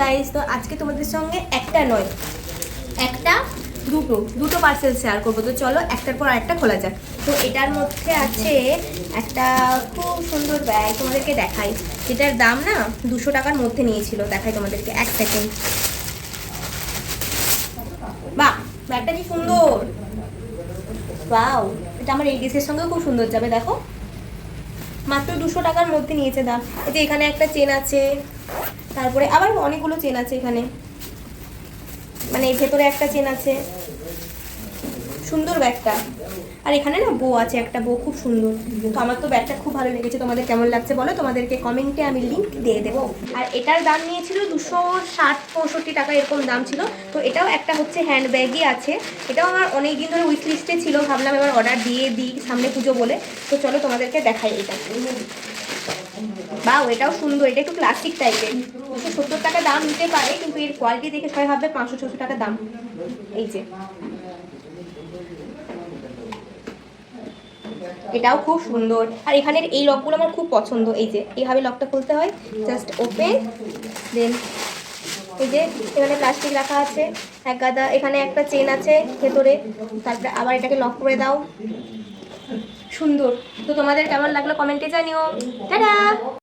Guys, তো আজকে তোমাদের সঙ্গে একটা নয়, একটা দুটো পার্সেল শেয়ার করবো। তো চলো একটার পর আরেকটা খোলা যাক। তো এটার মধ্যে আছে একটা খুব সুন্দর ব্যাগ, তোমাদেরকে দেখাই, যেটার দাম না 200 টাকার মধ্যে নিয়েছিল। দেখাই তোমাদেরকে, এক সেকেন্ড। বাহ, ব্যাগটা কি সুন্দর! ওয়াও, এটা আমার এই ড্রেসের সঙ্গেও খুব সুন্দর যাবে। দেখো, মাত্র 200 টাকার মধ্যে নিয়েছে দাম। এই যে এখানে একটা চেন আছে, তারপরে আবার অনেকগুলো চেন আছে এখানে, মানে এই ভেতরে একটা চেন আছে। সুন্দর ব্যাগটা। আর এখানে না বো আছে, একটা বো খুব সুন্দর। তো আমার তো ব্যাগটা খুব ভালো লেগেছে। তোমাদের কেমন লাগছে বলো, তোমাদেরকে কমেন্টে আমি লিংক দিয়ে দেবো। আর এটার দাম নিয়েছিল 260-65 টাকা এরকম দাম ছিল। তো এটাও একটা হচ্ছে হ্যান্ড ব্যাগই আছে। এটাও আমার অনেক দিন ধরে উইথ লিস্টে ছিল, ভাবলাম এবার অর্ডার দিয়ে দিই, সামনে পুজো বলে। তো চলো তোমাদেরকে দেখাই এটা। বাহ, এটাও সুন্দর। এটা একটু ক্লাসিক টাইপের। 270 টাকা দাম নিতে পারে, কিন্তু এর কোয়ালিটি দেখে সবাই ভাববে 500-600 টাকা দাম। এই যে এটাও খুব সুন্দর। আর এখানের এই লকগুলো আমার খুব পছন্দ। এই যে এইভাবে লকটা খুলতে হয়, জাস্ট ওপেন, দেন এই যে এখানে প্লাস্টিক রাখা আছে এক গাদা, এখানে একটা চেন আছে ভেতরে, তারপরে আবার এটাকে লক করে দাও। সুন্দর। তো তোমাদের কেমন লাগলো কমেন্টে জানিও। টাটা।